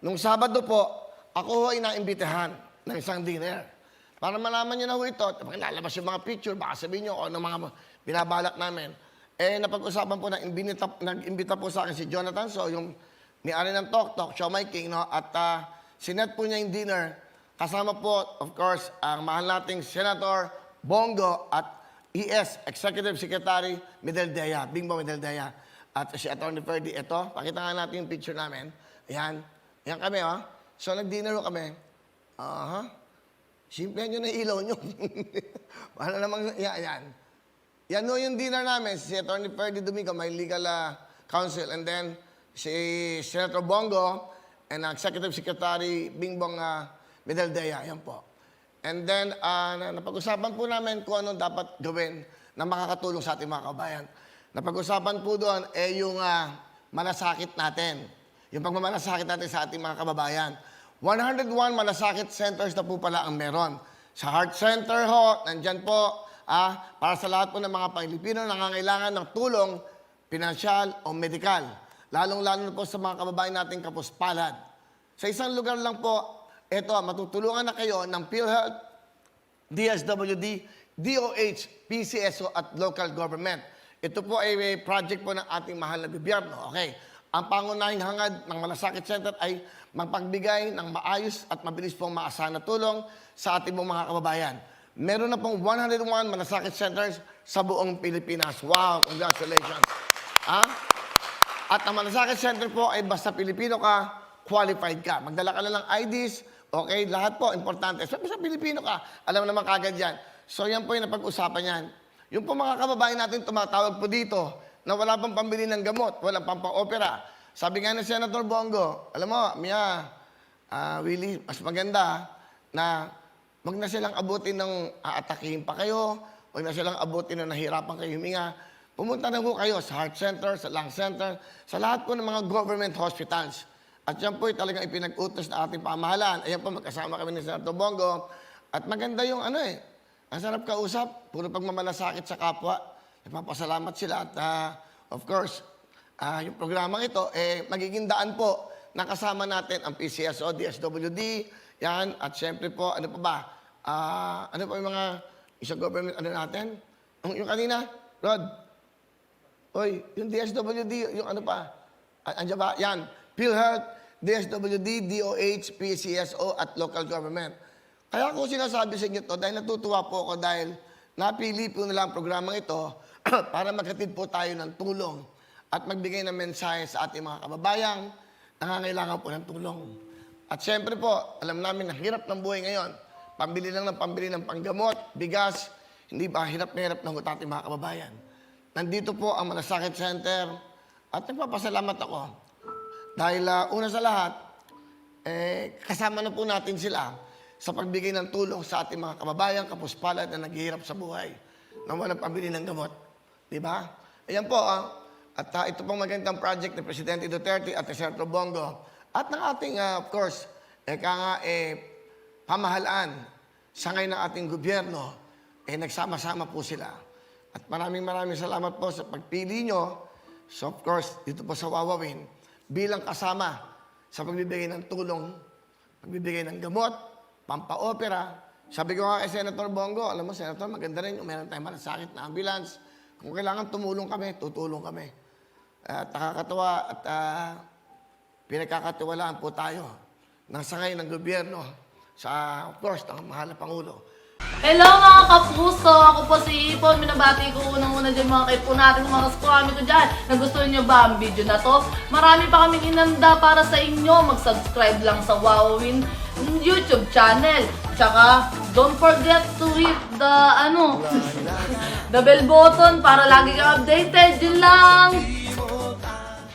Nung Sabado po, ako ho ay naimbitahan ng isang dinner. Para malaman nyo na ho ito, lalabas yung mga picture, baka sabihin nyo, ano mga binabalak namin. Napag-usapan po, nag-imbita po sa akin si Jonathan So, yung ni-ari ng Tok Tok, Show My King, no? At sinet po niya yung dinner. Kasama po, of course, ang mahal nating Senator Bongo at ES, Executive Secretary Medeldea, Bingbong Medeldea. At si Atty. Ferdy, ito, pakita nga natin yung picture namin. Ayan. Ayan kami, oh. So, nag-dinner kami. Simple nyo na ilaw nyo. Paano namang, yan. Yan no yung dinner namin. Si Atty. Ferdy Domingo, may legal counsel. And then, si Senator Bongo and Executive Secretary Bingbong Medeldea. Yan po. And then, napag-usapan po namin kung ano dapat gawin na makakatulong sa ating mga kabayan. Napag-usapan po doon yung malasakit natin. Yung pagmamalasakit natin sa ating mga kababayan. 101 malasakit centers na po pala ang meron. Sa Heart Center ho, nandyan po, para sa lahat po ng mga Pilipino na nangangailangan ng tulong, pinansyal o medikal. Lalong-lalo na po sa mga kababayan nating kapuspalad. Sa isang lugar lang po, ito, matutulungan na kayo ng PhilHealth, DSWD, DOH, PCSO at local government. Ito po ay project po ng ating mahal na gobyerno. Okay. Ang pangunahing hangad ng Malasakit Center ay magpagbigay ng maayos at mabilis pong maasahan na tulong sa ating mga kababayan. Meron na pong 101 Malasakit Centers sa buong Pilipinas. Wow! Congratulations! At ang Malasakit Center po ay basta Pilipino ka, qualified ka. Magdala ka na ng IDs, okay? Lahat po, importante. So, basta Pilipino ka, alam naman kagad yan. So, yan po yung napag-usapan yan. Yung po mga kababayan natin tumatawag po dito na wala pang pambili ng gamot, walang pang-opera. Sabi nga ni Senator Bongo, alam mo, Mia, Willie, mas maganda na wag na silang abutin ng aatakihin pa kayo, wag na silang abutin na nahirapan kayo huminga. Pumunta na po kayo sa Heart Center, sa Lung Center, sa lahat po ng mga government hospitals. At yan po talagang ipinag-utos na ating pamahalaan. Ayan po, magkasama kami ni Senator Bongo. At maganda yung ang sarap kausap, puro pagmamalasakit sa kapwa. Nagpapasalamat sila at of course, yung programang ito, magiging daan po na kasama natin ang PCSO, DSWD, yan, at syempre po, ano pa ba? Ano pa yung mga isang government, natin? Yung kanina, Rod, yung DSWD, yung ano pa? Andiyan ba? Yan, PhilHealth, DSWD, DOH, PCSO, at local government. Kaya ako sinasabi sa inyo ito dahil natutuwa po ako dahil napili po nila ang programang ito para maghatid po tayo ng tulong at magbigay ng mensahe sa ating mga kababayang nangangailangan po ng tulong. At siyempre po, alam namin na hirap ng buhay ngayon. Pambili lang ng pambili ng panggamot, bigas, hindi ba hirap na hirap ng ating mga kababayan. Nandito po ang Malasakit Center at nagpapasalamat ako. Dahil una sa lahat, kasama na po natin sila sa pagbigay ng tulong sa ating mga kababayan, kapuspalad na naghihirap sa buhay na walang pambili ng gamot. Diba? Ayan po, at ito pong magandang project ni Presidente Duterte at ni Senator Bongo at ng ating, of course, pamahalaan sa ngayon ng ating gobyerno, nagsama-sama po sila. At maraming salamat po sa pagpili nyo. So, of course, dito po sa Wawawin, bilang kasama sa pagbibigay ng tulong, pagbibigay ng gamot, pampa-opera. Sabi ko nga kay Senator Bongo, alam mo, Senator, maganda rin yung meron tayong malasakit na ambulance. Kung kailangan tumulong kami, tutulong kami. At nakakatawa at pinagkakatiwalaan po tayo ng sangay ng gobyerno sa, of course, ng mahal na Pangulo. Hello mga kapuso! Ako po si Ipon. Minabati ko unang-una dyan mga kaipo natin, mga kaskwami ko dyan. Nagustuhan nyo ba ang video na to? Marami pa kaming inanda para sa inyo. Mag-subscribe lang sa Wawawin YouTube channel. Tsaka, don't forget to hit the, the bell button para lagi ka updated. Yun lang!